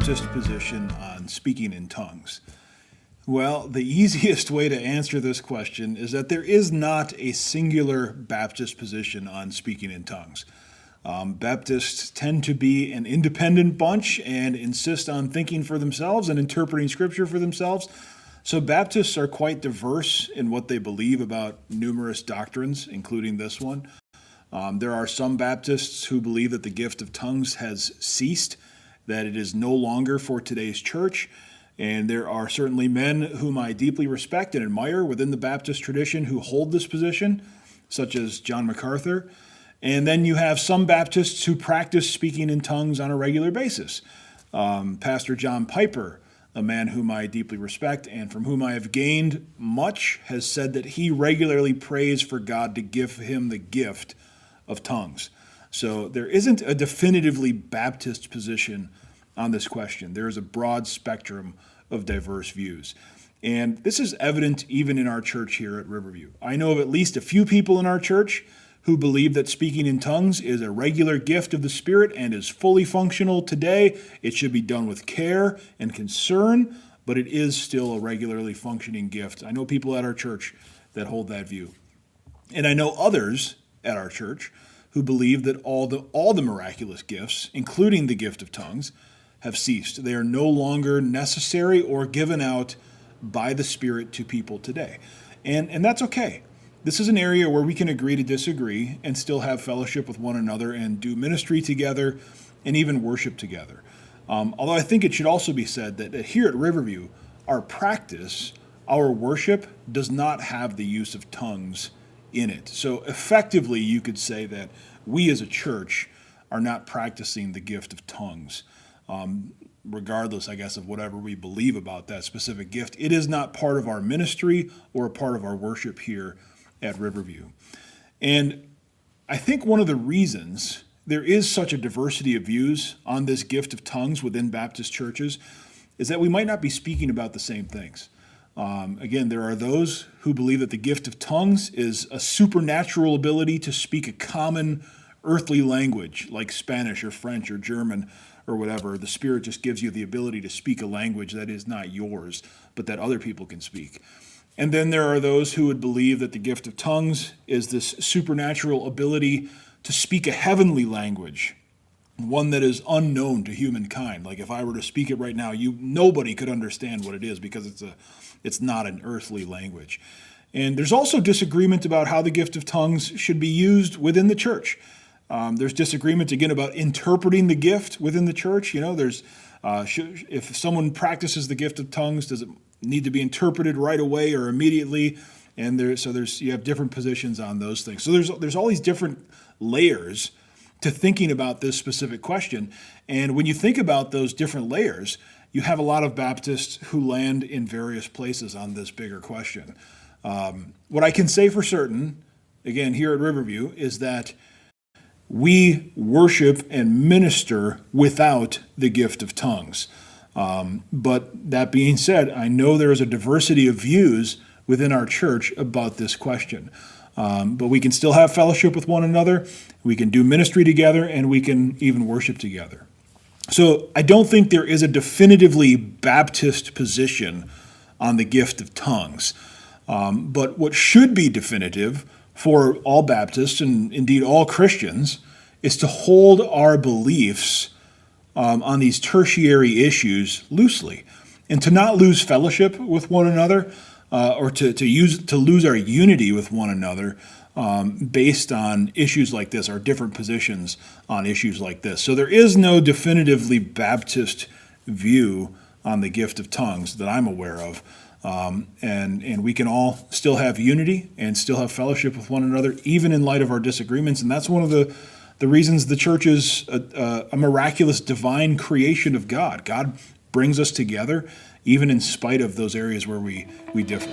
Baptist position on speaking in tongues? Well, the easiest way to answer this question is that there is not a singular Baptist position on speaking in tongues. Baptists tend to be an independent bunch and insist on thinking for themselves and interpreting Scripture for themselves. So Baptists are quite diverse in what they believe about numerous doctrines, including this one. There are some Baptists who believe that the gift of tongues has ceased, that it is no longer for today's church. And there are certainly men whom I deeply respect and admire within the Baptist tradition who hold this position, such as John MacArthur. And then you have some Baptists who practice speaking in tongues on a regular basis. Pastor John Piper, a man whom I deeply respect and from whom I have gained much, has said that he regularly prays for God to give him the gift of tongues. So there isn't a definitively Baptist position on this question. There is a broad spectrum of diverse views. And this is evident even in our church here at Riverview. I know of at least a few people in our church who believe that speaking in tongues is a regular gift of the Spirit and is fully functional today. It should be done with care and concern, but it is still a regularly functioning gift. I know people at our church that hold that view. And I know others at our church who believe that all the miraculous gifts, including the gift of tongues, have ceased. They are no longer necessary or given out by the Spirit to people today. And that's okay. This is an area where we can agree to disagree and still have fellowship with one another and do ministry together and even worship together. Although I think it should also be said that here at Riverview, our practice, our worship, does not have the use of tongues in it. So effectively, you could say that we as a church are not practicing the gift of tongues. Regardless, I guess, of whatever we believe about that specific gift, it is not part of our ministry or a part of our worship here at Riverview. And I think one of the reasons there is such a diversity of views on this gift of tongues within Baptist churches is that we might not be speaking about the same things. Again, there are those who believe that the gift of tongues is a supernatural ability to speak a common earthly language like Spanish or French or German or whatever. The Spirit just gives you the ability to speak a language that is not yours, but that other people can speak. And then there are those who would believe that the gift of tongues is this supernatural ability to speak a heavenly language, one that is unknown to humankind. Like if I were to speak it right now, nobody could understand what it is because it's not an earthly language. And there's also disagreement about how the gift of tongues should be used within the church. There's disagreement, again, about interpreting the gift within the church. If someone practices the gift of tongues, does it need to be interpreted right away or immediately? And you have different positions on those things. So there's all these different layers to thinking about this specific question. And when you think about those different layers, you have a lot of Baptists who land in various places on this bigger question. What I can say for certain, again, here at Riverview, is that we worship and minister without the gift of tongues. But that being said, I know there is a diversity of views within our church about this question. But we can still have fellowship with one another, we can do ministry together, and we can even worship together. So I don't think there is a definitively Baptist position on the gift of tongues. But what should be definitive for all Baptists, and indeed all Christians, is to hold our beliefs on these tertiary issues loosely, and to not lose fellowship with one another, or to lose our unity with one another based on issues like this, our different positions on issues like this. So there is no definitively Baptist view on the gift of tongues that I'm aware of. And we can all still have unity and still have fellowship with one another, even in light of our disagreements. And that's one of the reasons the church is a miraculous divine creation of God. God brings us together, even in spite of those areas where we differ.